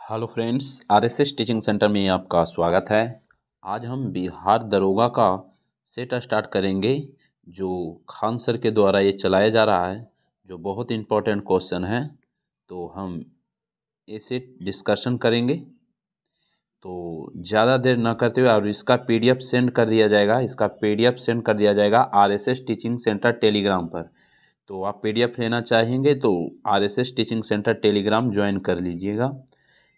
Hello friends, RSS teaching centre में आपका स्वागत है। आज हम बिहार दरोगा का सेट स्टार्ट करेंगे जो खान सर के द्वारा ये चलाया जा रहा है, जो बहुत इम्पोर्टेंट क्वेश्चन है। तो हम इसे डिस्कशन करेंगे। तो ज़्यादा देर ना करते हुए और इसका पीडीएफ सेंड कर दिया जाएगा आरएसएस टीचिंग सेंटर टेलीग्राम पर। तो आप पीडीएफ लेना चाहेंगे तो RSS teaching centre Telegram join कर लीजिएगा।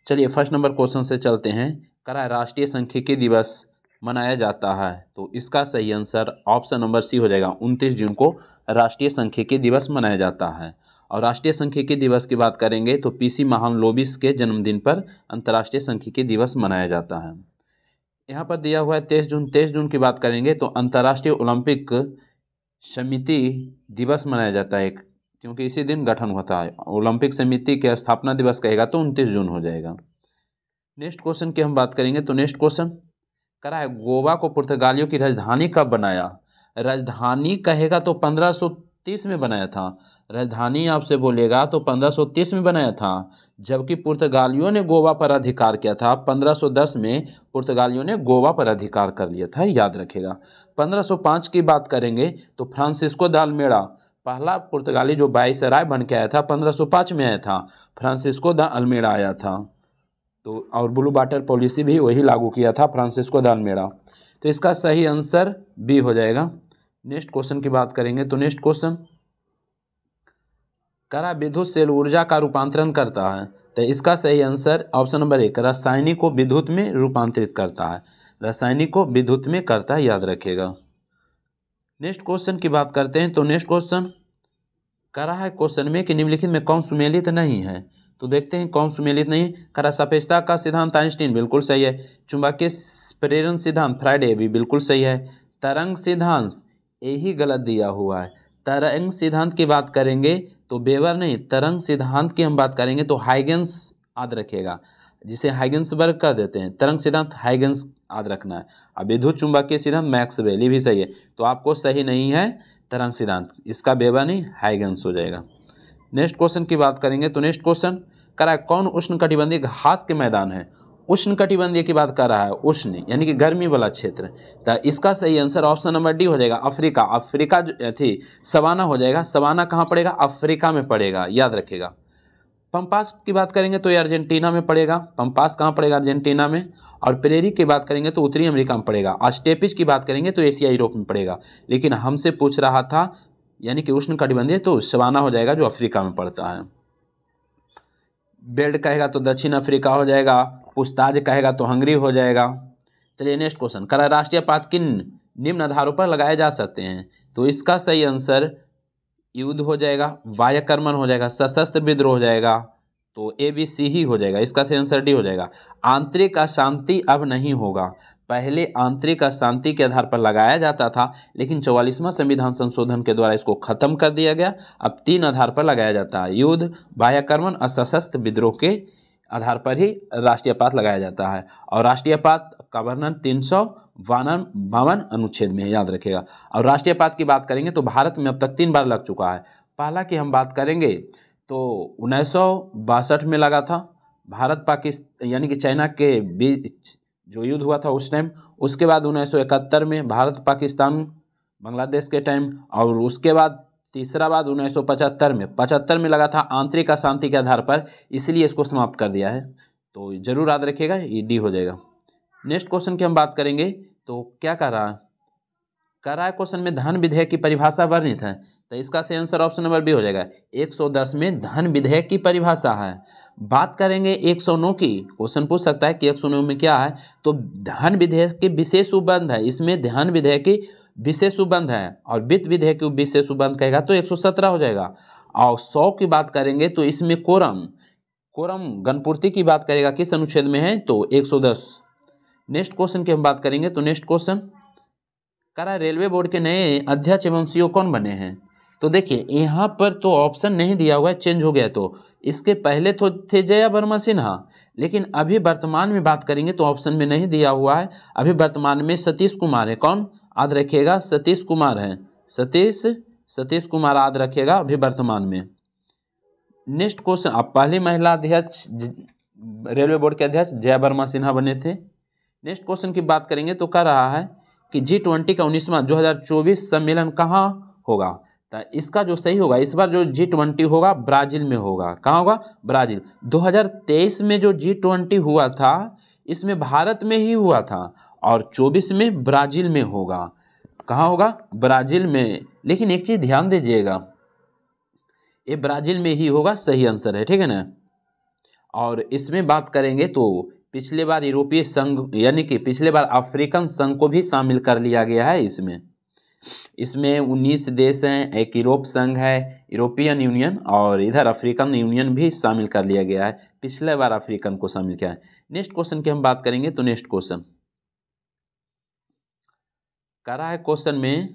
चलिए फर्स्ट नंबर क्वेश्चन से चलते हैं। करा राष्ट्रीय सांख्यिकी दिवस मनाया जाता है, तो इसका सही आंसर ऑप्शन नंबर सी हो जाएगा। 29 जून को राष्ट्रीय सांख्यिकी दिवस मनाया जाता है। और राष्ट्रीय सांख्यिकी दिवस की बात करेंगे तो पीसी महालनोबिस के जन्मदिन पर अंतर्राष्ट्रीय सांख्यिकी दिवस मनाया जाता है। यहाँ पर दिया हुआ है 23 जून की बात करेंगे तो अंतर्राष्ट्रीय ओलंपिक समिति दिवस मनाया जाता है, क्योंकि इसी दिन गठन होता है। ओलंपिक समिति के स्थापना दिवस कहेगा तो 29 जून हो जाएगा। नेक्स्ट क्वेश्चन की हम बात करेंगे तो नेक्स्ट क्वेश्चन करा है गोवा को पुर्तगालियों की राजधानी कब बनाया। राजधानी कहेगा तो 1530 में बनाया था। राजधानी आपसे बोलेगा तो 1530 में बनाया था, जबकि पुर्तगालियों ने गोवा पर अधिकार किया था 1510 में। पुर्तगालियों ने गोवा पर अधिकार कर लिया था, याद रखेगा। 1505 की बात करेंगे तो फ्रांसिस्को द अल्मेड़ा पहला पुर्तगाली जो वाइसराय बन के आया था 1505 में आया था। फ्रांसिस्को द अल्मेड़ा आया था। तो और ब्लू वाटर पॉलिसी भी वही लागू किया था, फ्रांसिस्को द अल्मेड़ा। तो इसका सही आंसर बी हो जाएगा। नेक्स्ट क्वेश्चन की बात करेंगे तो नेक्स्ट क्वेश्चन करा विद्युत सेल ऊर्जा का रूपांतरण करता है, तो इसका सही आंसर ऑप्शन नंबर 1 रासायनिक को विद्युत में रूपांतरित करता है। रासायनिक को विद्युत में करता है, याद रखेगा। नेक्स्ट क्वेश्चन की बात करते हैं तो नेक्स्ट क्वेश्चन करा है क्वेश्चन में कि निम्नलिखित में कौन सुमेलित नहीं है। तो देखते हैं कौन सुमेलित नहीं। करा सापेक्षता का सिद्धांत आइंस्टीन बिल्कुल सही है। चुंबकीय प्रेरण सिद्धांत फ्राइडे भी बिल्कुल सही है। तरंग सिद्धांत यही गलत दिया हुआ है। तरंग सिद्धांत की बात करेंगे तो वेबर नहीं, तरंग सिद्धांत की हम बात करेंगे तो हाइगेंस याद रखिएगा, जिसे हाइगेंसबर्ग कह देते हैं। तरंग सिद्धांत हाइगेंस याद रखना है। अब विद्युत चुंबकीय सिद्धांत मैक्सवेल, ये भी सही है। तो आपको सही नहीं है तरंग सिद्धांत, इसका वेबर नहीं हाइगेंस हो जाएगा। नेक्स्ट क्वेश्चन की बात करेंगे तो नेक्स्ट क्वेश्चन करा है कौन उष्णकटिबंधीय घास के मैदान है। उष्णकटिबंधीय की बात कर रहा है, उष्ण यानी कि गर्मी वाला क्षेत्र। तो इसका सही आंसर ऑप्शन नंबर डी हो जाएगा, अफ्रीका। अफ्रीका जो थी सवाना हो जाएगा। सवाना कहाँ पड़ेगा? अफ्रीका में पड़ेगा, याद रखेगा। पंपास की बात करेंगे तो ये अर्जेंटीना में पड़ेगा। पंपास कहाँ पड़ेगा? अर्जेंटीना में। और प्रेरी की बात करेंगे तो उत्तरी अमेरिका में पड़ेगा। स्टेपिज की बात करेंगे तो एशिया यूरोप में पड़ेगा। लेकिन हमसे पूछ रहा था यानी कि उष्णकटिबंधीय, तो सवाना हो जाएगा जो अफ्रीका में पड़ता है। बेल्ट कहेगा तो दक्षिण अफ्रीका हो जाएगा। पुस्ताज कहेगा तो हंगरी हो जाएगा। चलिए नेक्स्ट क्वेश्चन करा राष्ट्रीय पात किन निम्न आधारों पर लगाए जा सकते हैं। तो इसका सही आंसर युद्ध हो जाएगा, वायकर्मण हो जाएगा, सशस्त्र विद्रोह हो जाएगा। तो ए बी सी ही हो जाएगा। इसका सही आंसर डी हो जाएगा। आंतरिक अशांति अब नहीं होगा। पहले आंतरिक अशांति के आधार पर लगाया जाता था, लेकिन 44वां संविधान संशोधन के द्वारा इसको खत्म कर दिया गया। अब 3 आधार पर लगाया जाता है, युद्ध, वायकर्मण और सशस्त्र विद्रोह के आधार पर ही राष्ट्रीय पात लगाया जाता है। और राष्ट्रीय पात का वर्णन 352 अनुच्छेद में है, याद रखेगा। और राष्ट्रीय पात की बात करेंगे तो भारत में अब तक 3 बार लग चुका है। पहला की हम बात करेंगे तो 1962 में लगा था, भारत पाकिस्तान यानी कि चाइना के बीच जो युद्ध हुआ था उस टाइम। उसके बाद 1971 में भारत पाकिस्तान बांग्लादेश के टाइम। और उसके बाद तीसरा बार 1975 में लगा था, आंतरिक अशांति के आधार पर, इसलिए इसको समाप्त कर दिया है। तो जरूर याद रखिएगा, ये डी हो जाएगा। नेक्स्ट क्वेश्चन की हम बात करेंगे तो क्या कर रहा है क्वेश्चन में धन विधेयक की परिभाषा वर्णित है। तो इसका सही आंसर ऑप्शन नंबर बी हो जाएगा। 110 में धन विधेयक की परिभाषा है। बात करेंगे 109 की, क्वेश्चन पूछ सकता है कि 109 में क्या है। तो धन विधेयक के विशेष उपबंध है, इसमें धन विधेयक की विशेष उपबंध है। और वित्त विधेयक की विशेष उपबंध कहेगा तो 117 हो जाएगा। और 100 की बात करेंगे तो इसमें कोरम गणपूर्ति की बात करेगा, किस अनुच्छेद में है? तो 110। नेक्स्ट क्वेश्चन की हम बात करेंगे तो नेक्स्ट क्वेश्चन करा रेलवे बोर्ड के नए अध्यक्ष एवं सीईओ कौन बने हैं। तो देखिए यहाँ पर तो ऑप्शन नहीं दिया हुआ है, चेंज हो गया। तो इसके पहले तो थे जया वर्मा सिन्हा, लेकिन अभी वर्तमान में बात करेंगे तो ऑप्शन में नहीं दिया हुआ है। अभी वर्तमान में सतीश कुमार है। कौन? याद रखिएगा, सतीश कुमार है। सतीश कुमार याद रखिएगा अभी वर्तमान में। नेक्स्ट क्वेश्चन, अब पहली महिला अध्यक्ष रेलवे बोर्ड के अध्यक्ष जय वर्मा सिन्हा बने थे। नेक्स्ट क्वेश्चन की बात करेंगे तो कह रहा है कि G20 का 19वां 2024 सम्मेलन कहाँ होगा। तो इसका जो सही होगा, इस बार जो G20 होगा ब्राजील में होगा। कहाँ होगा? ब्राजील। 2023 में जो G20 हुआ था इसमें भारत में ही हुआ था और 24 में ब्राजील में होगा। कहाँ होगा? ब्राजील में। लेकिन एक चीज ध्यान दीजिएगा, ये ब्राजील में ही होगा, सही आंसर है, ठीक है ना। और इसमें बात करेंगे तो पिछले बार यूरोपीय संघ यानी कि पिछले बार अफ्रीकन संघ को भी शामिल कर लिया गया है। इसमें 19 देश हैं, एक यूरोप संघ है, यूरोपियन यूनियन, और इधर अफ्रीकन यूनियन भी शामिल कर लिया गया है। पिछले बार अफ्रीकन को शामिल किया है। नेक्स्ट क्वेश्चन की हम बात करेंगे तो नेक्स्ट क्वेश्चन कह रहा है क्वेश्चन में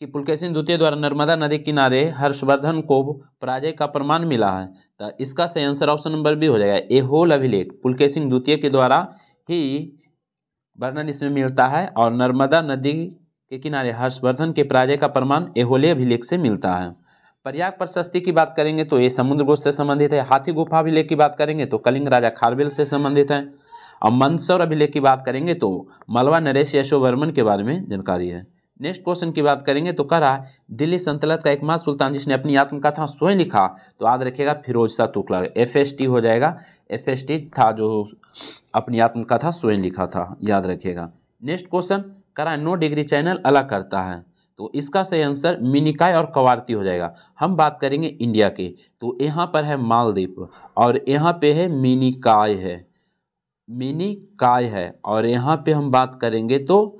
कि पुलकेशिन द्वितीय द्वारा नर्मदा नदी किनारे हर्षवर्धन को पराजय का प्रमाण मिला है। तो इसका सही आंसर ऑप्शन नंबर बी हो जाएगा। एहोल अभिलेख पुलकेशिन द्वितीय के द्वारा ही वर्णन इसमें मिलता है और नर्मदा नदी के किनारे हर्षवर्धन के पराजय का प्रमाण एहोले अभिलेख से मिलता है। प्रयाग प्रशस्ति की बात करेंगे तो ये समुद्रगुप्त से संबंधित है। हाथी गुफा अभिलेख की बात करेंगे तो कलिंग राजा खारवेल से संबंधित है। और मंदसौर अभिलेख की बात करेंगे तो मलवा नरेश यशोवर्मन के बारे में जानकारी है। नेक्स्ट क्वेश्चन की बात करेंगे तो कह रहा है दिल्ली सल्तनत का एकमात्र सुल्तान जिसने अपनी आत्मकथा स्वयं लिखा, तो याद रखिएगा फिरोज शाह तुगलक। FST हो जाएगा। FST था जो अपनी आत्मकथा स्वयं लिखा था, याद रखिएगा। नेक्स्ट क्वेश्चन कह रहा है 9 डिग्री चैनल अलग करता है, तो इसका सही आंसर मिनिकाय और कवारती हो जाएगा। हम बात करेंगे इंडिया के, तो यहाँ पर है मालदीव और यहाँ पे है मिनिकाय है और यहाँ पे हम बात करेंगे तो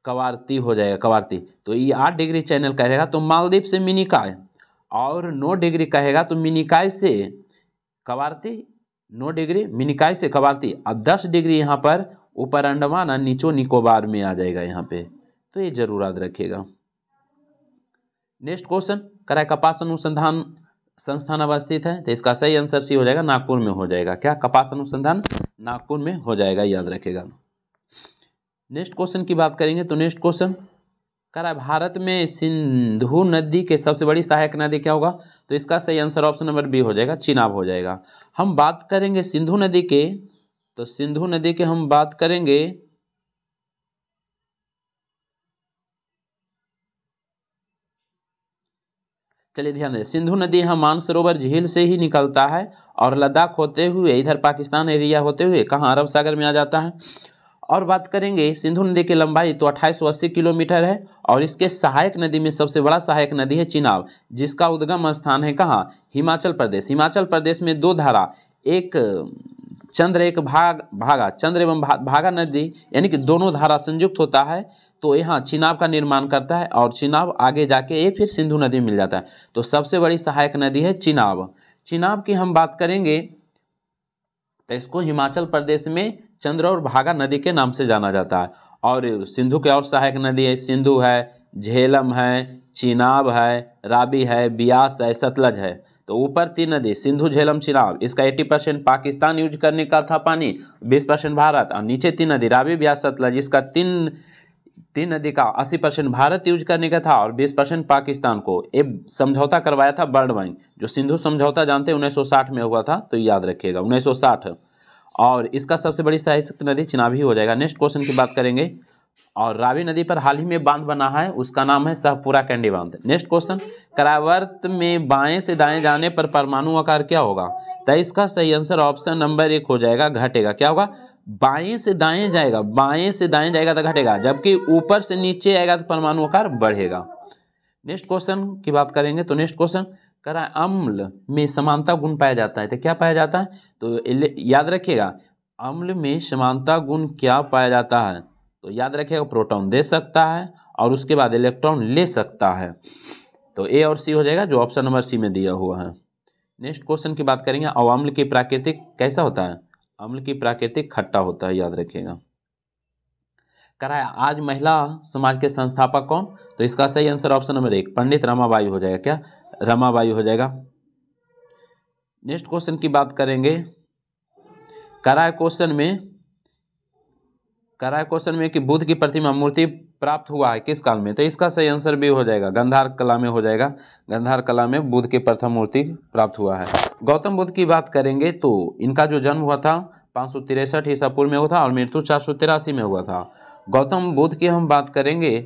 कवारती हो जाएगा, कवारती। तो ये 8 डिग्री चैनल कहेगा तो मालदीव से मिनिकाय, और 9 डिग्री कहेगा तो मिनिकाय से कवारती, 9 डिग्री मिनिकाय से कवारती, और 10 डिग्री यहाँ पर ऊपर अंडमान और नीचो निकोबार में आ जाएगा यहाँ पे, तो ये जरूर याद रखिएगा। नेक्स्ट क्वेश्चन कह रहा है कपास अनुसंधान संस्थान अवस्थित है, तो इसका सही आंसर सी हो जाएगा, नागपुर में हो जाएगा। क्या? कपास अनुसंधान नागपुर में हो जाएगा, याद रखेगा। नेक्स्ट क्वेश्चन की बात करेंगे तो नेक्स्ट क्वेश्चन कह रहा है भारत में सिंधु नदी के सबसे बड़ी सहायक नदी क्या होगा, तो इसका सही आंसर ऑप्शन नंबर बी हो जाएगा, चिनाब हो जाएगा। हम बात करेंगे सिंधु नदी के, तो सिंधु नदी के हम बात करेंगे चलिए ध्यान दें, सिंधु नदी यहाँ मानसरोवर झील से ही निकलता है और लद्दाख होते हुए इधर पाकिस्तान एरिया होते हुए कहाँ अरब सागर में आ जाता है। और बात करेंगे सिंधु नदी की लंबाई तो 2880 किलोमीटर है और इसके सहायक नदी में सबसे बड़ा सहायक नदी है चिनाब, जिसका उद्गम स्थान है कहाँ? हिमाचल प्रदेश। हिमाचल प्रदेश में 2 धारा, एक चंद्र एक भागा, चंद्र एवं भागा नदी यानी कि दोनों धारा संयुक्त होता है, तो यहाँ चिनाब का निर्माण करता है और चिनाब आगे जाके ये फिर सिंधु नदी मिल जाता है। तो सबसे बड़ी सहायक नदी है चिनाब। चिनाब की हम बात करेंगे तो इसको हिमाचल प्रदेश में चंद्र और भागा नदी के नाम से जाना जाता है। और सिंधु के और सहायक नदी है, सिंधु है, झेलम है, चिनाब है, रावी है, बियास है, सतलज है। तो ऊपर 3 नदी सिंधु झेलम चिनाब, इसका 80% पाकिस्तान यूज करने का था पानी, 20% भारत, और नीचे 3 नदी रावी बियास सतलज, इसका तीन नदी का 80% भारत यूज करने का था और 20% पाकिस्तान को। एक समझौता करवाया था वर्ल्ड बैंक, जो सिंधु समझौता जानते हैं 1960 में हुआ था, तो याद रखिएगा 1960। और इसका सबसे बड़ी सहायक नदी चिनाब ही हो जाएगा। नेक्स्ट क्वेश्चन की बात करेंगे, और रावी नदी पर हाल ही में बांध बना है, उसका नाम है शाहपुरा कैंडी बांध। नेक्स्ट क्वेश्चन, करावर्त में बाएं से दाएं जाने पर परमाणु आकार क्या होगा, तो इसका सही आंसर ऑप्शन नंबर 1 हो जाएगा, घटेगा। क्या होगा? बाएं से दाएं जाएगा, बाएं से दाएं जाएगा तो घटेगा, जबकि ऊपर से नीचे आएगा तो परमाणु आकार बढ़ेगा। नेक्स्ट क्वेश्चन की बात करेंगे तो नेक्स्ट क्वेश्चन कह रहा है अम्ल में समानता गुण पाया जाता है, तो क्या पाया जाता है, तो याद रखिएगा अम्ल में समानता गुण क्या पाया जाता है, तो याद रखिएगा प्रोटॉन दे सकता है और उसके बाद इलेक्ट्रॉन ले सकता है। तो ए और सी हो जाएगा, जो ऑप्शन नंबर सी में दिया हुआ है। नेक्स्ट क्वेश्चन की बात करेंगे, अम्ल की प्राकृतिक कैसा होता है, अम्ल की प्राकृतिक खट्टा होता है, याद रखिएगा। कह रहा है आज महिला समाज के संस्थापक कौन, तो इसका सही आंसर ऑप्शन नंबर 1 पंडित रमाबाई हो जाएगा। क्या? रमाबाई हो जाएगा। नेक्स्ट क्वेश्चन की बात करेंगे, कह रहा है क्वेश्चन में कह रहा है क्वेश्चन में कि बुद्ध की प्रतिमा मूर्ति प्राप्त हुआ है किस काल में, तो इसका सही आंसर भी हो जाएगा गांधार कला में हो जाएगा। गांधार कला में बुद्ध की प्रथम मूर्ति प्राप्त हुआ है। गौतम बुद्ध की बात करेंगे तो इनका जो जन्म हुआ था 563 ईसा पूर्व में हुआ था और मृत्यु 483 में हुआ था। गौतम बुद्ध की हम बात करेंगे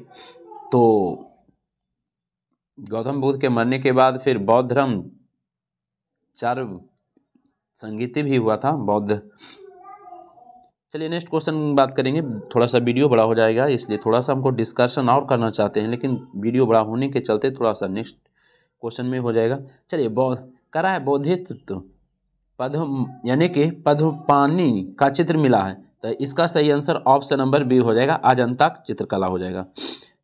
तो गौतम बुद्ध के मरने के बाद फिर बौद्ध धर्म चार संगीति भी हुआ था बौद्ध। चलिए नेक्स्ट क्वेश्चन बात करेंगे। थोड़ा सा वीडियो बड़ा हो जाएगा इसलिए थोड़ा सा हमको डिस्कशन और करना चाहते हैं, लेकिन वीडियो बड़ा होने के चलते थोड़ा सा नेक्स्ट क्वेश्चन में हो जाएगा। चलिए बौद्ध करा है बौद्धिस्ट पद्म यानी कि पद्मपाणि का चित्र मिला है, तो इसका सही आंसर ऑप्शन नंबर बी हो जाएगा, अजंता चित्रकला हो जाएगा।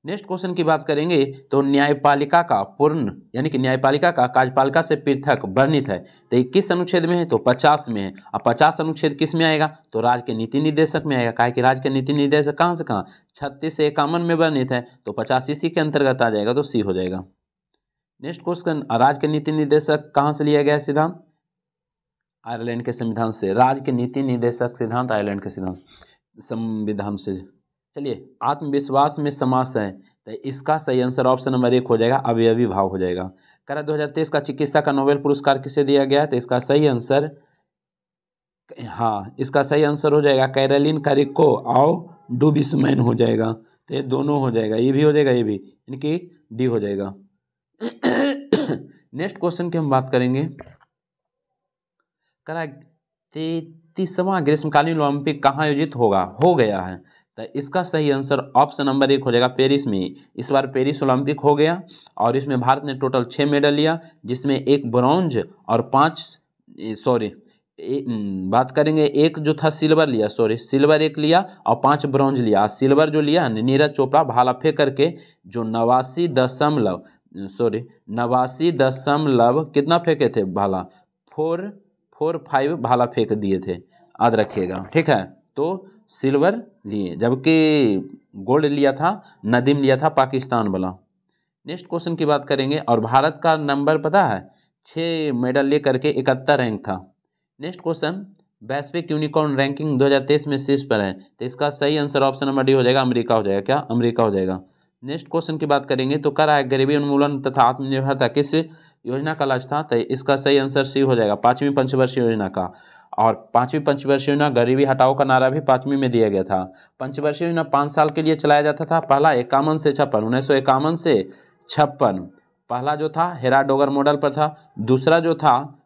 नेक्स्ट क्वेश्चन की बात करेंगे तो न्यायपालिका का पूर्ण यानी कि न्यायपालिका का कार्यपालिका से पृथक वर्णित है, तो 21 अनुच्छेद में है तो 50 में है। अब 50 अनुच्छेद किस में आएगा, तो राज्य के नीति निर्देशक में आएगा। काहे कि राज्य के नीति निर्देशक कहाँ से कहाँ 36 से 51 में वर्णित है, तो 50 इसी के अंतर्गत आ जाएगा, तो सी हो जाएगा। नेक्स्ट क्वेश्चन, राज्य के नीति निर्देशक कहाँ से लिया गया सिद्धांत, आयरलैंड के संविधान से। राज्य के नीति निर्देशक सिद्धांत आयरलैंड के संविधान से। चलिए आत्मविश्वास में समास है, तो इसका सही आंसर ऑप्शन नंबर 1 हो जाएगा, अवयवी भाव हो जाएगा। कह रहा 2023 का चिकित्सा का नोबेल पुरस्कार किसे दिया गया है, तो इसका सही आंसर इसका सही आंसर हो जाएगा कैरोलिन कारिको और डुबिसमैन हो जाएगा, तो ये दोनों हो जाएगा, ये भी हो जाएगा ये भी, इनकी डी हो जाएगा। नेक्स्ट क्वेश्चन की हम बात करेंगे। कह रहा 33वां ग्रीष्मकालीन ओलंपिक कहाँ आयोजित हो गया है, तो इसका सही आंसर ऑप्शन नंबर 1 हो जाएगा, पेरिस में। इस बार पेरिस ओलंपिक हो गया और इसमें भारत ने टोटल 6 मेडल लिया, जिसमें एक ब्रॉन्ज और 5 बात करेंगे एक जो था सिल्वर लिया, सिल्वर एक लिया और 5 ब्रॉन्ज लिया। सिल्वर जो लिया नीरज चोपड़ा भाला फेंक करके जो 89 दशमलव कितना फेंके थे भाला, 445 भाला फेंक दिए थे, याद रखिएगा, ठीक है। तो सिल्वर लिए, जबकि गोल्ड लिया था नदीम लिया था पाकिस्तान वाला। नेक्स्ट क्वेश्चन की बात करेंगे और भारत का नंबर पता है 6 मेडल लेकर के 71 रैंक था। नेक्स्ट क्वेश्चन, वैश्विक यूनिकॉर्न रैंकिंग 2023 में शीर्ष पर है, तो इसका सही आंसर ऑप्शन नंबर डी हो जाएगा, अमेरिका हो जाएगा। क्या अमेरिका हो जाएगा। नेक्स्ट क्वेश्चन की बात करेंगे तो कह रहा है गरीबी उन्मूलन तथा आत्मनिर्भरता किस योजना का लक्ष्य था, तो इसका सही आंसर सी हो जाएगा, 5वीं पंचवर्षीय योजना का। और 5वीं पंचवर्षीय योजना गरीबी हटाओ का नारा भी 5वीं में दिया गया था। पंचवर्षीय योजना 5 साल के लिए चलाया जाता था। पहला 51 से 56 1951 से 56 पहला जो था हेराडोगर मॉडल पर था। दूसरा जो था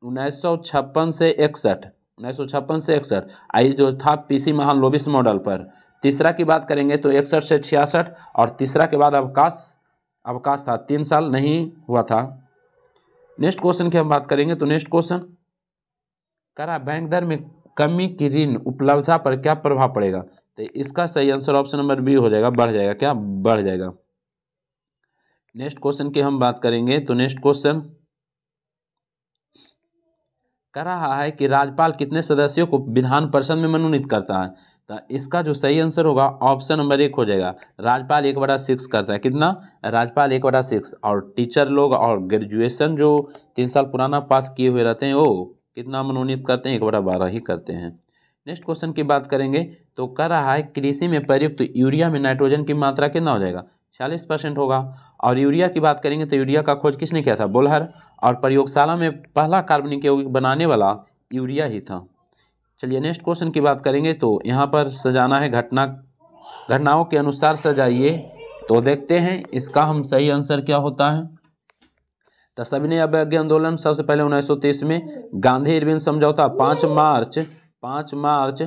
1956 से 61 आई जो था पीसी महालोबिस मॉडल पर। तीसरा की बात करेंगे तो 61 से 66 और तीसरा के बाद अवकाश था, 3 साल नहीं हुआ था। नेक्स्ट क्वेश्चन की हम बात करेंगे तो नेक्स्ट क्वेश्चन कह रहा बैंक दर में कमी की ऋण उपलब्धता पर क्या प्रभाव पड़ेगा, तो इसका सही आंसर ऑप्शन नंबर बी हो जाएगा, बढ़ जाएगा। क्या बढ़ जाएगा। नेक्स्ट क्वेश्चन की हम बात करेंगे तो नेक्स्ट क्वेश्चन कह रहा है कि राज्यपाल कितने सदस्यों को विधान परिषद में मनोनीत करता है, तो इसका जो सही आंसर होगा ऑप्शन नंबर 1 हो जाएगा, राज्यपाल 1/6 करता है। कितना, राज्यपाल 1/6। और टीचर लोग और ग्रेजुएशन जो 3 साल पुराना पास किए हुए रहते हैं वो कितना मनोनीत करते हैं, 1/12 ही करते हैं। नेक्स्ट क्वेश्चन की बात करेंगे तो कह रहा है कृषि में प्रयुक्त यूरिया में नाइट्रोजन की मात्रा कितना हो जाएगा, 40% होगा। और यूरिया की बात करेंगे तो यूरिया का खोज किसने किया था, बोल्हर। और प्रयोगशाला में पहला कार्बनिक यौगिक बनाने वाला यूरिया ही था। चलिए नेक्स्ट क्वेश्चन की बात करेंगे तो यहाँ पर सजाना है घटनाओं के अनुसार सजाइए, तो देखते हैं इसका हम सही आंसर क्या होता है। तो सविनय अवज्ञा आंदोलन सबसे पहले 1930 में, गांधी इरविन समझौता 5 मार्च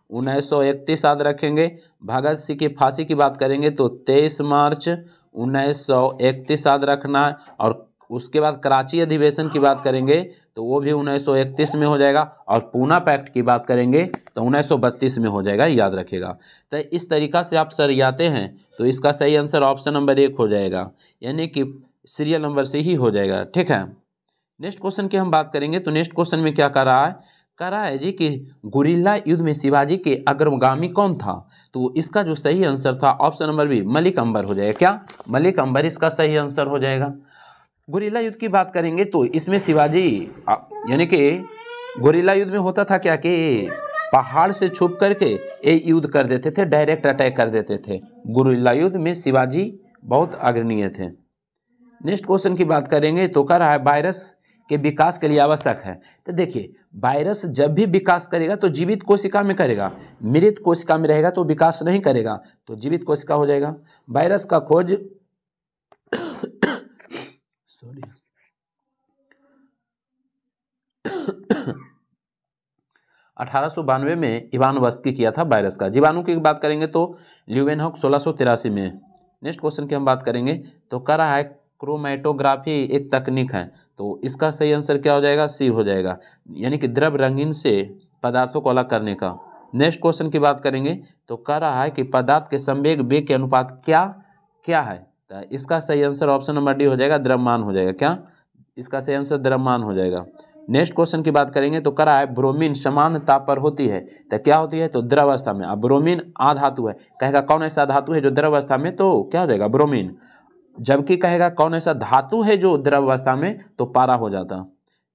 1931 याद रखेंगे। भगत सिंह की फांसी की बात करेंगे तो 23 मार्च 1931 याद रखना है। और उसके बाद कराची अधिवेशन की बात करेंगे तो वो भी 1931 में हो जाएगा। और पूना पैक्ट की बात करेंगे तो 1932 में हो जाएगा, याद रखिएगा। तो इस तरीका से आप सरियाते हैं तो इसका सही आंसर ऑप्शन नंबर 1 हो जाएगा, यानी कि सीरियल नंबर से ही हो जाएगा, ठीक है। नेक्स्ट क्वेश्चन की हम बात करेंगे तो नेक्स्ट क्वेश्चन में क्या कर रहा है जी कि गुरिल्ला युद्ध में शिवाजी के अग्रगामी कौन था, तो इसका जो सही आंसर था ऑप्शन नंबर बी, मलिक अंबर हो जाएगा। क्या, मलिक अंबर इसका सही आंसर हो जाएगा। गुरिल्ला युद्ध की बात करेंगे तो इसमें शिवाजी यानी कि गुरिल्ला युद्ध में होता था क्या कि पहाड़ से छुप करके ये युद्ध कर देते थे, डायरेक्ट अटैक कर देते थे। गुरिल्ला युद्ध में शिवाजी बहुत अग्रणीय थे। नेक्स्ट क्वेश्चन की बात करेंगे तो कह रहा है वायरस के विकास के लिए आवश्यक है। तो देखिए वायरस जब भी विकास करेगा तो जीवित कोशिका में करेगा, मृत कोशिका में रहेगा तो विकास नहीं करेगा, तो जीवित कोशिका हो जाएगा। वायरस का खोज 1892 में इवानोव्स्की किया था वायरस का। जीवाणु की बात करेंगे तो ल्यूवेनहॉक 1683 में। नेक्स्ट क्वेश्चन की हम बात करेंगे तो कह रहा है क्रोमैटोग्राफी एक तकनीक है, तो इसका सही आंसर क्या हो जाएगा? सी हो जाएगा, यानी कि द्रव रंगीन से पदार्थों को अलग करने का। नेक्स्ट क्वेश्चन की बात करेंगे तो कह रहा है कि पदार्थ के संवेग वेग के अनुपात क्या है? तो इसका सही आंसर ऑप्शन नंबर डी हो जाएगा, द्रव्यमान हो जाएगा। क्या इसका सही आंसर द्रव्यमान हो जाएगा। नेक्स्ट क्वेश्चन की बात करेंगे तो कह रहा है ब्रोमीन समान ताप पर होती है, तो क्या होती है? तो द्रव अवस्था में। अब ब्रोमीन अधातु है, कहेगा कौन ऐसा धातु है जो द्रव अवस्था में, तो क्या हो जाएगा? ब्रोमीन। जबकि कहेगा कौन ऐसा धातु है जो द्रव अवस्था में, तो पारा हो जाता।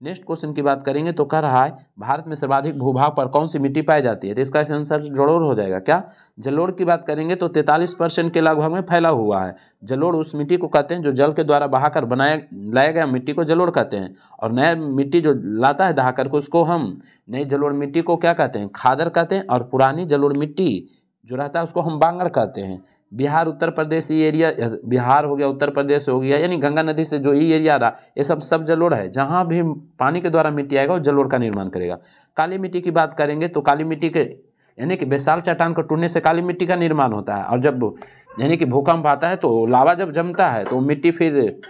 नेक्स्ट क्वेश्चन की बात करेंगे तो कह रहा है भारत में सर्वाधिक भूभाग पर कौन सी मिट्टी पाई जाती है? तो इसका आंसर जलोढ़ हो जाएगा। क्या जलोढ़ की बात करेंगे तो 43% के लगभग में फैला हुआ है। जलोढ़ उस मिट्टी को कहते हैं जो जल के द्वारा बहाकर लाया गया मिट्टी को जलोढ़ कहते हैं, और नया मिट्टी जो लाता है दहाकर को उसको हम नई जलोढ़ मिट्टी को क्या कहते हैं? खादर कहते हैं, और पुरानी जलोढ़ मिट्टी जो रहता है उसको हम बांगड़ कहते हैं। बिहार उत्तर प्रदेश ये एरिया, बिहार हो गया, उत्तर प्रदेश हो गया, यानी गंगा नदी से जो ये एरिया रहा ये सब जलोढ़ है। जहाँ भी पानी के द्वारा मिट्टी आएगा वो जलोढ़ का निर्माण करेगा। काली मिट्टी की बात करेंगे तो काली मिट्टी के यानी कि बेसाल चट्टान को टूटने से काली मिट्टी का निर्माण होता है, और जब यानी कि भूकंप आता है तो लावा जब जमता है तो मिट्टी फिर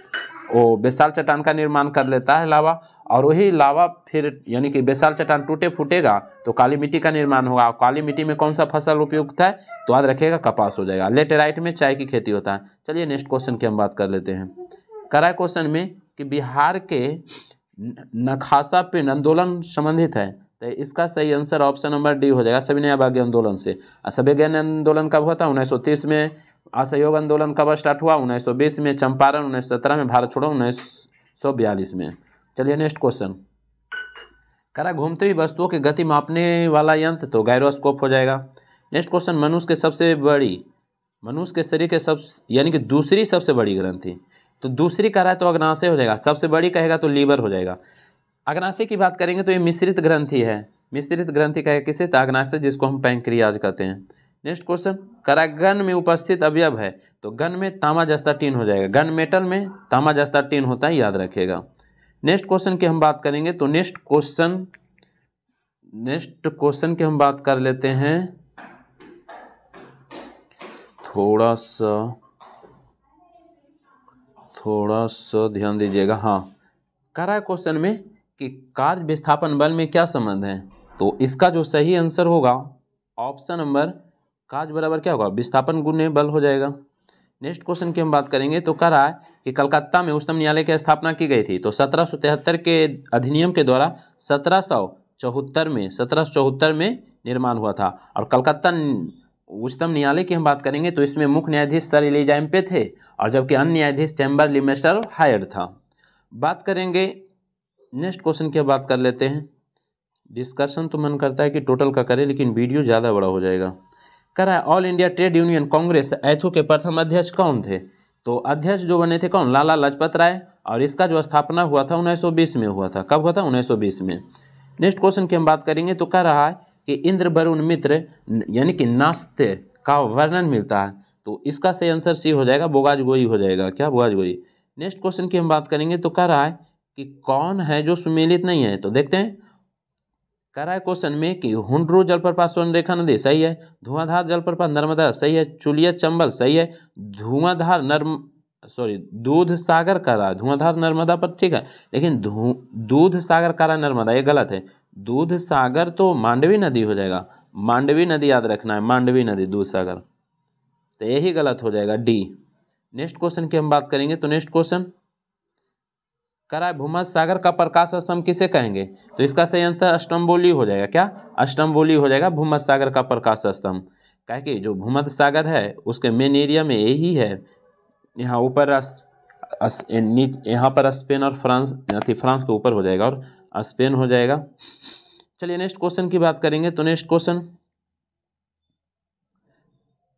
वो बेसाल चट्टान का निर्माण कर लेता है लावा, और वही लावा फिर यानी कि बेसाल चट्टान टूटे फूटेगा तो काली मिट्टी का निर्माण होगा। और काली मिट्टी में कौन सा फसल उपयुक्त है? तो याद रखिएगा कपास हो जाएगा। लेटेराइट में चाय की खेती होता है। चलिए नेक्स्ट क्वेश्चन की हम बात कर लेते हैं। करा क्वेश्चन में कि बिहार के नखासा पिंड आंदोलन संबंधित है, तो इसका सही आंसर ऑप्शन नंबर डी हो जाएगा, सविनय अवज्ञा आंदोलन से। सविनय आंदोलन कब हुआ था? 1930 में। असहयोग आंदोलन कब स्टार्ट हुआ? 1920 में। चंपारण 1917 में। भारत छोड़ो 1942 में। चलिए नेक्स्ट क्वेश्चन। करा घूमते हुई वस्तुओं की गति मापने वाला यंत्र, तो गायरोस्कोप हो जाएगा। नेक्स्ट क्वेश्चन मनुष्य के शरीर के यानी कि दूसरी सबसे बड़ी ग्रंथि, तो दूसरी कह रहा है तो अग्नाशय हो जाएगा, सबसे बड़ी कहेगा तो लीवर हो जाएगा। अग्नाशय की बात करेंगे तो ये मिश्रित ग्रंथि है। मिश्रित ग्रंथि कहेगा किसे? तो अग्नाशय, जिसको हम पैंक्रियाज कहते हैं। नेक्स्ट क्वेश्चन करा गन में उपस्थित अवयव है, तो गन में तामा जस्ता टीन हो जाएगा। गन मेटल में तामा जस्ता टीन होता है, याद रखिएगा। नेक्स्ट क्वेश्चन की हम बात करेंगे तो नेक्स्ट क्वेश्चन की हम बात कर लेते हैं। थोड़ा सा ध्यान दीजिएगा। हाँ, कह रहा है क्वेश्चन में कि कार्य विस्थापन बल में क्या संबंध है, तो इसका जो सही आंसर होगा ऑप्शन नंबर कार्य बराबर क्या होगा? विस्थापन गुने बल हो जाएगा। नेक्स्ट क्वेश्चन की हम बात करेंगे तो कह रहा है कि कलकत्ता में उच्चतम न्यायालय की स्थापना की गई थी, तो 1773 के अधिनियम के द्वारा 1774 में निर्माण हुआ था। और कलकत्ता उच्चतम न्यायालय की हम बात करेंगे तो इसमें मुख्य न्यायाधीश सर एलिजाबेथ थे, और जबकि अन्य न्यायाधीश चैम्बर लिमेस्टर हायर था। बात करेंगे नेक्स्ट क्वेश्चन की बात कर लेते हैं। डिस्कशन तो मन करता है कि टोटल का करें, लेकिन वीडियो ज़्यादा बड़ा हो जाएगा। कह रहा है all India trade union Congress ऐथू के प्रथम अध्यक्ष कौन थे, तो अध्यक्ष जो बने थे कौन? लाला लाजपत राय, और इसका जो स्थापना हुआ था 1920 में हुआ था। कब हुआ था? 1920 में। नेक्स्ट क्वेश्चन की हम बात करेंगे तो कह रहा है कि इंद्र वरुण मित्र यानी कि नास्ते का वर्णन मिलता है, तो इसका सही आंसर सी हो जाएगा, बोगाजगोई हो जाएगा। क्या? बोगाजगोई। नेक्स्ट क्वेश्चन की हम बात करेंगे तो कह रहा है कि कौन है जो सुमेलित नहीं है, तो देखते हैं। कह रहा है क्वेश्चन में कि हुंड्रू जलप्रपात स्वर्णरेखा नदी सही है, धुआंधार जलप्रपात नर्मदा सही है, चुलिया चंबल सही है, दूध सागर कारा धुआंधार नर्मदा पर ठीक है, लेकिन दूध सागर कारा नर्मदा ये गलत है। दूध सागर तो मांडवी नदी हो जाएगा, मांडवी नदी याद रखना है, मांडवी नदी दूध सागर, तो यही गलत हो जाएगा, डी। नेक्स्ट क्वेश्चन की हम बात करेंगे तो नेक्स्ट क्वेश्चन कह रहा है भूमध्य सागर का प्रकाश स्तंभ किसे कहेंगे, तो इसका सही आंसर अष्टमबोली हो जाएगा। क्या? अष्टमबोली हो जाएगा भूमध्य सागर का प्रकाश स्तंभ। कहे कि जो भूमध्य सागर है उसके मेन एरिया में यही है। यहाँ ऊपर यहाँ पर स्पेन और फ्रांस, फ्रांस के ऊपर हो जाएगा और स्पेन हो जाएगा। चलिए नेक्स्ट क्वेश्चन की बात करेंगे। तो नेक्स्ट क्वेश्चन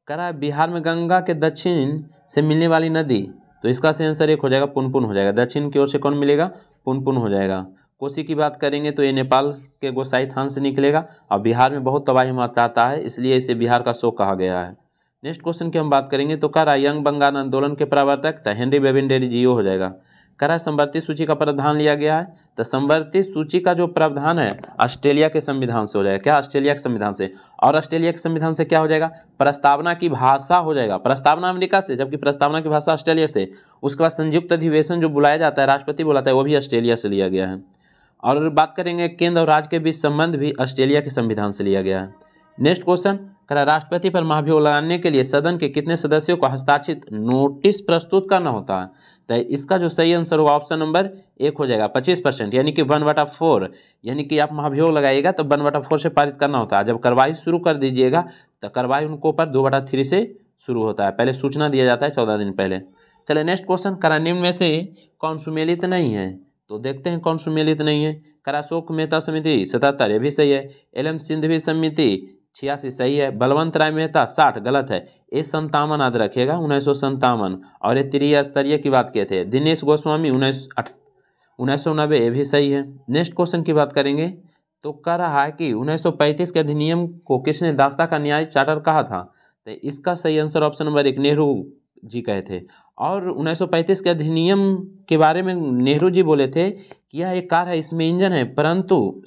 करा है बिहार में गंगा के दक्षिण से मिलने वाली नदी, तो इसका सही आंसर एक हो जाएगा पुनपुन हो जाएगा। दक्षिण की ओर से कौन मिलेगा? पुनपुन हो जाएगा। कोसी की बात करेंगे तो ये नेपाल के गोसाई थान से निकलेगा और बिहार में बहुत तबाही मचाता है, इसलिए इसे बिहार का शोक कहा गया है। नेक्स्ट क्वेश्चन की हम बात करेंगे तो करा यंग बंगाल आंदोलन के प्रवर्तक था हेनरी बेबिन जियो हो जाएगा। करा संवर्ती सूची का प्रावधान लिया गया है, तो संवर्ती सूची का जो प्रावधान है ऑस्ट्रेलिया के संविधान से हो जाएगा। क्या? ऑस्ट्रेलिया के संविधान से। और ऑस्ट्रेलिया के संविधान से क्या हो जाएगा? प्रस्तावना की भाषा हो जाएगा। प्रस्तावना अमेरिका से, जबकि प्रस्तावना की भाषा ऑस्ट्रेलिया से। उसके बाद संयुक्त अधिवेशन जो बुलाया जाता है, राष्ट्रपति बुलाता है, वो भी ऑस्ट्रेलिया से लिया गया है। और बात करेंगे केंद्र और राज्य के बीच संबंध भी ऑस्ट्रेलिया के संविधान से लिया गया है। नेक्स्ट क्वेश्चन करा राष्ट्रपति पर महाभियोग लगाने के लिए सदन के कितने सदस्यों को हस्ताक्षरित नोटिस प्रस्तुत करना होता है? तो इसका जो सही आंसर होगा ऑप्शन नंबर 1 हो जाएगा 25%, यानी कि 1/4। यानी कि आप महाभियोग लगाइएगा तो 1/4 से पारित करना होता है। जब कार्रवाई शुरू कर दीजिएगा तो कार्रवाई उनको ऊपर 2/3 से शुरू होता है। पहले सूचना दिया जाता है 14 दिन पहले। चलिए नेक्स्ट क्वेश्चन करा निम्न में से कौन सुमेलित नहीं है? तो देखते हैं कौन सुमेलित नहीं है। करा अशोक मेहता समिति 77, ये भी सही है। एल.एम. सिंघवी समिति 86 सही है। बलवंत राय मेहता 60 गलत है। ये 57 याद रखिएगा 1957। और ये त्रिस्तरीय की बात किए थे। दिनेश गोस्वामी 1990, ये भी सही है। नेक्स्ट क्वेश्चन की बात करेंगे तो कह रहा है कि 1935 के अधिनियम को किसने दास्ता का न्याय चार्टर कहा था? तो इसका सही answer option number 1 Nehru ji कहे थे। और 1935 के अधिनियम के बारे में नेहरू जी बोले थे कि यह एक कार है, इसमें इंजन है परंतु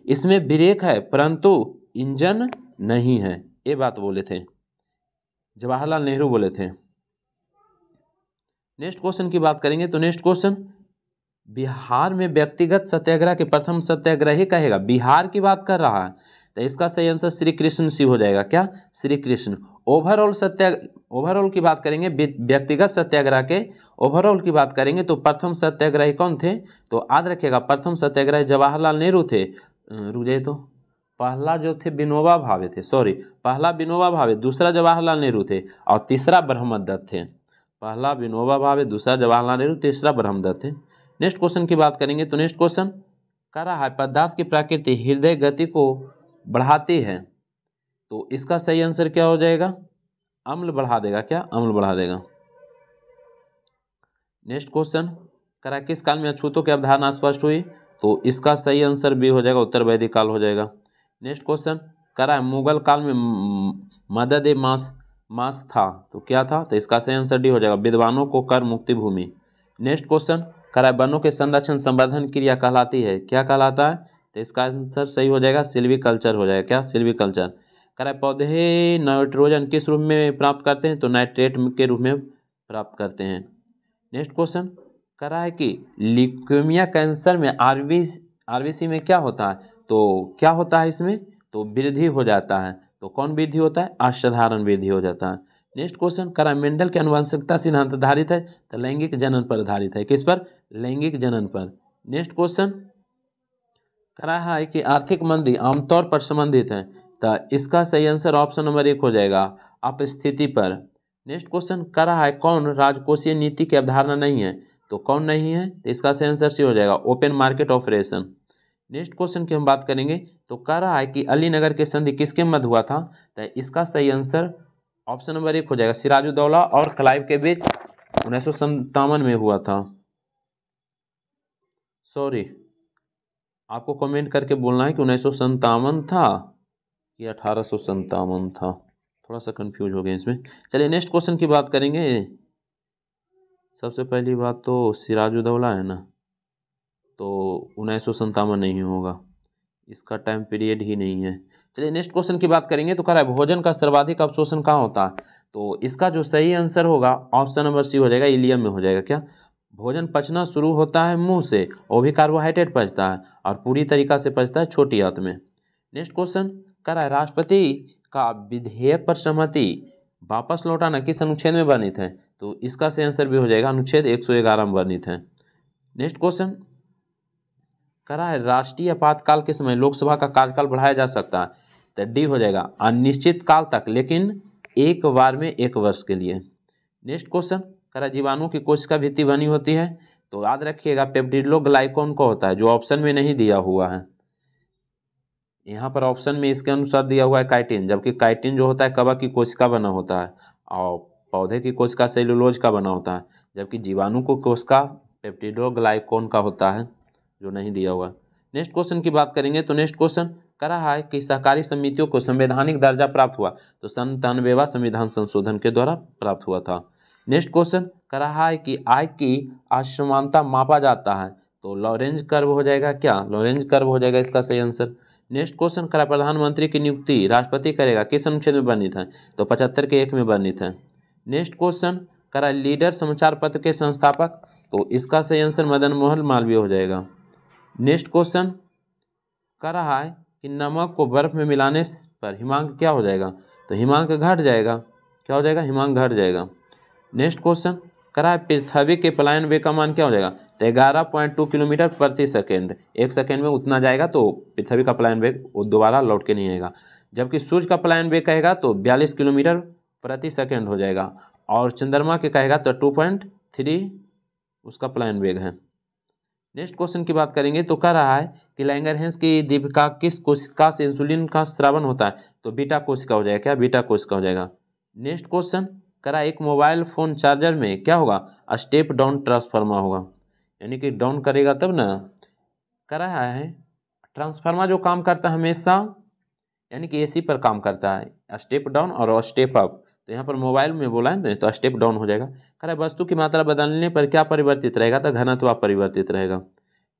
इसमें ब्रेक है परंतु इंजन नहीं है, ये बात बोले थे, जवाहरलाल नेहरू बोले थे। नेक्स्ट क्वेश्चन की बात करेंगे तो नेक्स्ट क्वेश्चन बिहार में व्यक्तिगत सत्याग्रह के प्रथम सत्याग्रही कहेगा? बिहार की बात कर रहा है, तो इसका सही आंसर श्री कृष्ण सी हो जाएगा। क्या? श्री कृष्ण। ओवरऑल की बात करेंगे व्यक्तिगत सत्याग्रह के, ओवरऑल की बात करेंगे तो प्रथम सत्याग्रही कौन थे? तो याद रखिएगा प्रथम सत्याग्रही जवाहरलाल नेहरू थे। रुक जाइए, तो पहला जो थे विनोबा भावे थे, पहला विनोबा भावे, दूसरा जवाहरलाल नेहरू थे और तीसरा ब्रह्मदत्त थे। पहला विनोबा भावे, दूसरा जवाहरलाल नेहरू, तीसरा ब्रह्मदत्त थे। नेक्स्ट क्वेश्चन की बात करेंगे तो नेक्स्ट क्वेश्चन कह रहा है पदार्थ की प्रकृति हृदय गति को बढ़ाती है, तो इसका सही आंसर क्या हो जाएगा? अम्ल बढ़ा देगा। क्या? अम्ल बढ़ा देगा। नेक्स्ट क्वेश्चन कह रहा है किस काल में अछूतों की अवधारणा स्पष्ट हुई? तो इसका सही आंसर भी हो जाएगा उत्तर वैदिक काल हो जाएगा। नेक्स्ट क्वेश्चन कह रहा है मुगल काल में मदद ए मास था, तो क्या था? तो इसका सही आंसर डी हो जाएगा विद्वानों को कर मुक्ति भूमि। नेक्स्ट क्वेश्चन कह रहा है वनों के संरक्षण संवर्धन क्रिया कहलाती है, क्या कहलाता है? तो इसका आंसर सही हो जाएगा सिल्वीकल्चर हो जाएगा। क्या? सिल्वीकल्चर। कह रहा है पौधे नाइट्रोजन किस रूप में प्राप्त करते हैं? तो नाइट्रेट के रूप में प्राप्त करते हैं। नेक्स्ट क्वेश्चन कह रहा है कि ल्यूकेमिया कैंसर में आरबीसी में क्या होता है? तो क्या होता है इसमें? तो वृद्धि हो जाता है। तो कौन वृद्धि होता है? असाधारण वृद्धि हो जाता है। नेक्स्ट क्वेश्चन कह रहा है मेंडल के आनुवंशिकता सिद्धांत आधारित है, तो लैंगिक जनन पर आधारित है। किस पर? लैंगिक जनन पर। नेक्स्ट क्वेश्चन कह रहा है कि आर्थिक मंदी आमतौर पर संबंधित है, तो इसका सही आंसर ऑप्शन नंबर 1 हो जाएगा अपस्थिति पर। नेक्स्ट क्वेश्चन कह रहा है कौन राजकोषीय नीति की अवधारणा नहीं है? तो कौन नहीं है? तो इसका सही आंसर सी हो जाएगा open market operation. Next question की हम बात करेंगे तो कह रहा है कि अलीनगर के संधि किसके मध्य हुआ था? तो इसका सही आंसर ऑप्शन नंबर 1 हो जाएगा सिराजुद्दौला और क्लाइव के बीच 1957 में हुआ था। आपको कमेंट करके बोलना है कि 1957 था कि 1857 था, थोड़ा सा कंफ्यूज हो गया इसमें। चलिए नेक्स्ट क्वेश्चन की बात करेंगे। सबसे पहली बात तो सिराजुद्दौला है ना, तो 1957 नहीं होगा, इसका टाइम पीरियड ही नहीं है। चलिए नेक्स्ट क्वेश्चन की बात करेंगे तो कह रहा है भोजन का सर्वाधिक अवशोषण कहाँ होता है? तो इसका जो सही आंसर होगा ऑप्शन नंबर सी हो जाएगा इलियम में हो जाएगा। क्या? भोजन पचना शुरू होता है मुंह से, वो भी कार्बोहाइड्रेट पचता है और पूरी तरीका से पचता है छोटी आंत में। नेक्स्ट क्वेश्चन कह रहा है राष्ट्रपति का विधेयक पर सहमति वापस लौटाना किस अनुच्छेद में वर्णित है? तो इसका सही आंसर भी हो जाएगा अनुच्छेद 111 में वर्णित है। नेक्स्ट क्वेश्चन कह रहा है राष्ट्रीय आपातकाल के समय लोकसभा का कार्यकाल बढ़ाया जा सकता है, तो डी हो जाएगा अनिश्चित काल तक, लेकिन एक बार में 1 वर्ष के लिए। नेक्स्ट क्वेश्चन कह रहा है जीवाणु की कोशिका भित्ति बनी होती है, तो याद रखिएगा पेप्टिडोग्लाइकॉन को होता है, जो ऑप्शन में नहीं दिया हुआ है। यहाँ पर ऑप्शन में इसके अनुसार दिया हुआ है काइटिन, जबकि काइटिन जो होता है कवक की कोशिका बना होता है और पौधे की कोशिका सेलुलोज का बना होता है, जबकि जीवाणु को कोशिका पेप्टिडोग्लाइकोन का होता है, जो नहीं दिया हुआ है। नेक्स्ट क्वेश्चन की बात करेंगे तो नेक्स्ट क्वेश्चन कह रहा है कि सहकारी समितियों को संवैधानिक दर्जा प्राप्त हुआ तो 97वां संविधान संशोधन के द्वारा प्राप्त हुआ था। नेक्स्ट क्वेश्चन कह रहा है कि आय की असमानता मापा जाता है तो लॉरेंज कर्व हो जाएगा, क्या लॉरेंज कर्व हो जाएगा इसका सही आंसर। नेक्स्ट क्वेश्चन करा प्रधानमंत्री की नियुक्ति राष्ट्रपति करेगा किस अनुच्छेद में वर्णित है तो 75 के 1 में वर्णित है। नेक्स्ट क्वेश्चन करा लीडर समाचार पत्र के संस्थापक तो इसका सही आंसर मदन मोहन मालवीय हो जाएगा। नेक्स्ट क्वेश्चन कह रहा है कि नमक को बर्फ में मिलाने पर हिमांक क्या हो जाएगा तो हिमांक घट जाएगा, क्या हो जाएगा हिमांक घट जाएगा। नेक्स्ट क्वेश्चन कह रहा है पृथ्वी के पलायन वेग का मान क्या हो जाएगा तो 11.2 किलोमीटर प्रति सेकेंड, 1 सेकेंड में उतना जाएगा तो पृथ्वी का पलायन वेग वो दोबारा लौट के नहीं आएगा, जबकि सूर्य का पलायन वेग कहेगा तो 42 किलोमीटर प्रति सेकेंड हो जाएगा और चंद्रमा के कहेगा तो 2.3 उसका पलायन वेग है। नेक्स्ट क्वेश्चन की बात करेंगे तो कह रहा है कि लैंगरहैंस की दीपिका किस कोशिका से इंसुलिन का स्रावन होता है तो बीटा कोशिका हो जाएगा, क्या बीटा कोशिका हो जाएगा। नेक्स्ट क्वेश्चन कह रहा है एक मोबाइल फ़ोन चार्जर में क्या होगा स्टेप डाउन ट्रांसफार्मर होगा, यानी कि डाउन करेगा तब ना। कह रहा है ट्रांसफार्मर जो काम करता है हमेशा यानी कि एसी पर काम करता है, स्टेप डाउन और स्टेप अप, तो यहाँ पर मोबाइल में बोला है तो स्टेप डाउन हो जाएगा। कह रहा है वस्तु की मात्रा बदलने पर क्या परिवर्तित रहेगा तो घनत्व परिवर्तित रहेगा।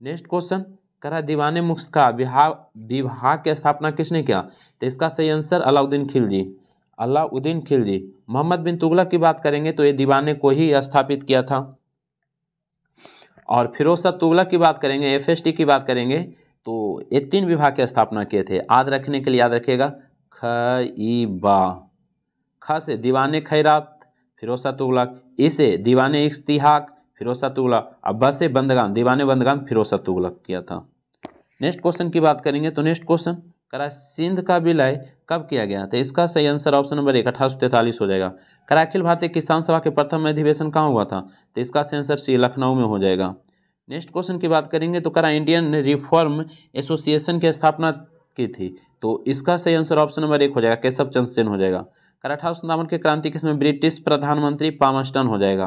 नेक्स्ट क्वेश्चन कह रहा है दीवाने मुफ्त का विभाग की स्थापना किसने किया तो इसका सही आंसर अलाउद्दीन खिलजी, अलाउद्दीन खिलजी। मोहम्मद बिन तुगलक की बात करेंगे तो ये दीवाने को ही स्थापित किया था। और फिरोज शाह तुगलक की बात करेंगे, FST की बात करेंगे तो ये 3 विभाग की स्थापना किए थे। याद रखने के लिए याद रखिएगा खईबा, ख से दीवाने खैरात फिरोज शाह तुगलक, इसे दीवाने इश्तिहाक फिरोज शाह तुगलक, अब ब से बंदगान दीवाने बंदगान फिरोज शाह तुगलक किया था। नेक्स्ट क्वेश्चन की बात करेंगे तो नेक्स्ट क्वेश्चन करा सिंध का विलय कब किया गया तो इसका सही आंसर ऑप्शन नंबर 1 1843 हो जाएगा। करा अखिल भारतीय किसान सभा के प्रथम अधिवेशन कहाँ हुआ था तो इसका सही आंसर सी लखनऊ में हो जाएगा। नेक्स्ट क्वेश्चन की बात करेंगे तो करा इंडियन रिफॉर्म एसोसिएशन की स्थापना की थी तो इसका सही आंसर ऑप्शन नंबर 1 हो जाएगा केशव चंद्र सेन हो जाएगा। करा 1857 की क्रांति किसमें ब्रिटिश प्रधानमंत्री पामस्टन हो जाएगा,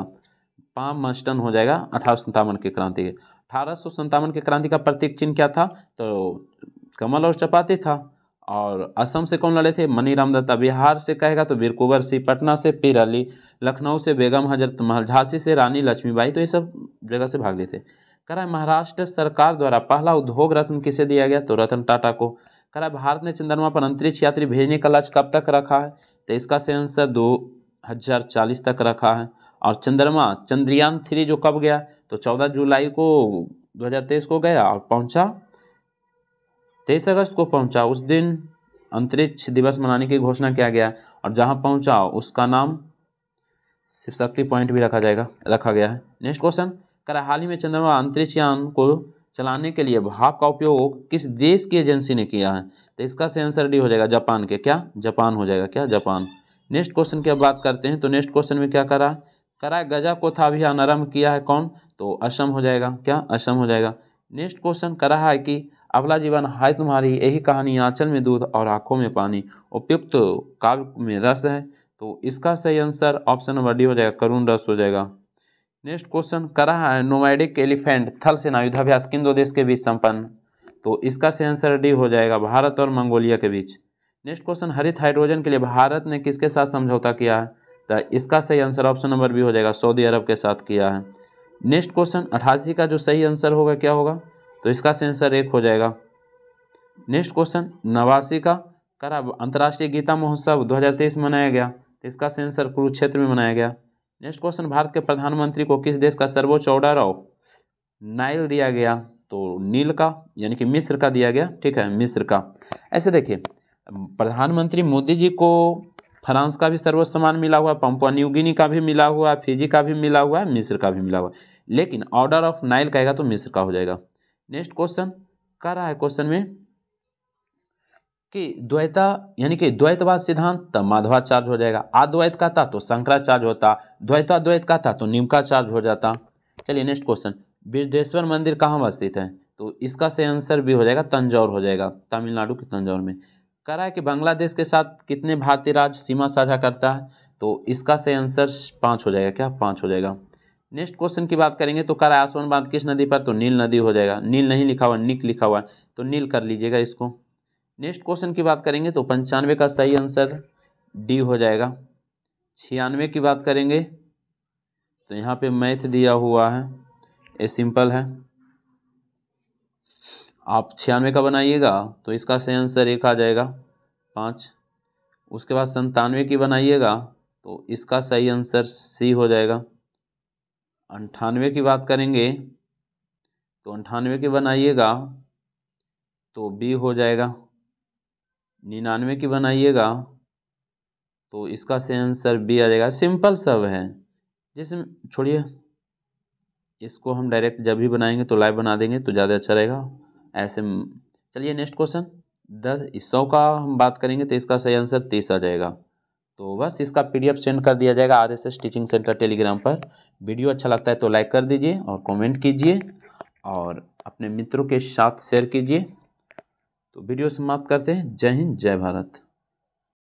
पामस्टन हो जाएगा 1857 की क्रांति। 1857 की क्रांति का प्रतीक चिन्ह क्या था तो कमल और चपाती था। और असम से कौन लड़े थे मनीराम दत्ता, बिहार से कहेगा तो वीर कुंवर सिंह, पटना से पीर अली, लखनऊ से बेगम हजरत महल, झांसी से रानी लक्ष्मीबाई, तो ये सब जगह से भाग लिए थे। कह रहा है महाराष्ट्र सरकार द्वारा पहला उद्योग रत्न किसे दिया गया तो रतन टाटा को। कह रहा है भारत ने चंद्रमा पर अंतरिक्ष यात्री भेजने का लक्ष्य कब तक रखा है तो इसका सही आंसर 2040 तक रखा है। और चंद्रमा चंद्रयान 3 जो कब गया तो 14 जुलाई को 2023 को गया और पहुंचा 23 अगस्त को पहुंचा। उस दिन अंतरिक्ष दिवस मनाने की घोषणा किया गया और जहां पहुंचा उसका नाम शिव शक्ति पॉइंट भी रखा गया है। नेक्स्ट क्वेश्चन कह रहा है हाल ही में चंद्रमा अंतरिक्ष यान को चलाने के लिए भाप का उपयोग किस देश की एजेंसी ने किया है तो इसका सही आंसर डी हो जाएगा जापान के, क्या जापान हो जाएगा, क्या जापान। नेक्स्ट क्वेश्चन की अब बात करते हैं तो नेक्स्ट क्वेश्चन में क्या करा है गजा कोथा अभियान आरंभ किया है कौन तो असम हो जाएगा, क्या असम हो जाएगा। नेक्स्ट क्वेश्चन कर रहा है कि अबला जीवन हाय तुम्हारी यही कहानी आंचल में दूध और आंखों में पानी उपयुक्त काव्य में रस है तो इसका सही आंसर ऑप्शन नंबर डी हो जाएगा करुण रस हो जाएगा। नेक्स्ट क्वेश्चन कर रहा है नोमैडिक एलिफेंट थल सेना युद्धाभ्यास किन 2 देश के बीच संपन्न तो इसका सही आंसर डी हो जाएगा भारत और मंगोलिया के बीच। नेक्स्ट क्वेश्चन हरित हाइड्रोजन के लिए भारत ने किसके साथ समझौता किया है तो इसका सही आंसर ऑप्शन नंबर बी हो जाएगा सऊदी अरब के साथ किया है। नेक्स्ट क्वेश्चन 88 का जो सही आंसर होगा क्या होगा तो इसका सही आंसर 1 हो जाएगा। नेक्स्ट क्वेश्चन 89 का करा अंतर्राष्ट्रीय गीता महोत्सव 2023 मनाया गया तो इसका सही आंसर कुरुक्षेत्र में मनाया गया। नेक्स्ट क्वेश्चन भारत के प्रधानमंत्री को किस देश का सर्वोच्च ऑर्डर ऑफ नाइल दिया गया तो नील का यानी कि मिस्र का दिया गया, ठीक है मिस्र का। ऐसे देखिए प्रधानमंत्री मोदी जी को फ्रांस का भी सर्वोच्च सम्मान मिला हुआ, पंपुआ न्यू गिनी का भी मिला हुआ, फिजी का भी मिला हुआ है, मिस्र का भी मिला हुआ, लेकिन ऑर्डर ऑफ नाइल कहेगा तो मिस्र का हो जाएगा। नेक्स्ट क्वेश्चन कह रहा है क्वेश्चन में कि द्वैता यानी कि द्वैतवाद सिद्धांत माधवाचार्य हो जाएगा, अद्वैत का था तो शंकराचार्य होता, द्वैताद्वैत का था तो निमकाचार्य हो जाता। चलिए नेक्स्ट क्वेश्चन बृहदेश्वर मंदिर कहाँ स्थित है तो इसका सही आंसर बी हो जाएगा, तंजौर हो जाएगा, तमिलनाडु के तंजौर में। कह रहा है कि बांग्लादेश के साथ कितने भारतीय राज्य सीमा साझा करता है, तो इसका सही आंसर 5 हो जाएगा, क्या 5 हो जाएगा। नेक्स्ट क्वेश्चन की बात करेंगे तो कह रहा है आसवान बांध किस नदी पर, तो नील नदी हो जाएगा, नील नहीं लिखा हुआ, निक लिखा हुआ है, तो नील कर लीजिएगा इसको। नेक्स्ट क्वेश्चन की बात करेंगे तो 95 का सही आंसर डी हो जाएगा। 96 की बात करेंगे तो यहाँ पे मैथ दिया हुआ है, ये सिंपल है, आप 96 का बनाइएगा तो इसका सही आंसर 1 आ जाएगा, 5। उसके बाद 97 की बनाइएगा तो इसका सही आंसर सी हो जाएगा। 98 की बात करेंगे तो 98 की बनाइएगा तो बी हो जाएगा। 99 की बनाइएगा तो इसका सही आंसर बी आ जाएगा। सिंपल सब है, जैसे छोड़िए इसको हम डायरेक्ट जब भी बनाएंगे तो लाइव बना देंगे तो ज़्यादा अच्छा रहेगा ऐसे। चलिए नेक्स्ट क्वेश्चन 100 का हम बात करेंगे तो इसका सही आंसर 30 आ जाएगा। तो बस इसका पीडीएफ सेंड कर दिया जाएगा RSS टीचिंग सेंटर टेलीग्राम पर। वीडियो अच्छा लगता है तो लाइक कर दीजिए और कमेंट कीजिए और अपने मित्रों के साथ शेयर कीजिए। तो वीडियो समाप्त करते हैं। जय हिंद, जय भारत।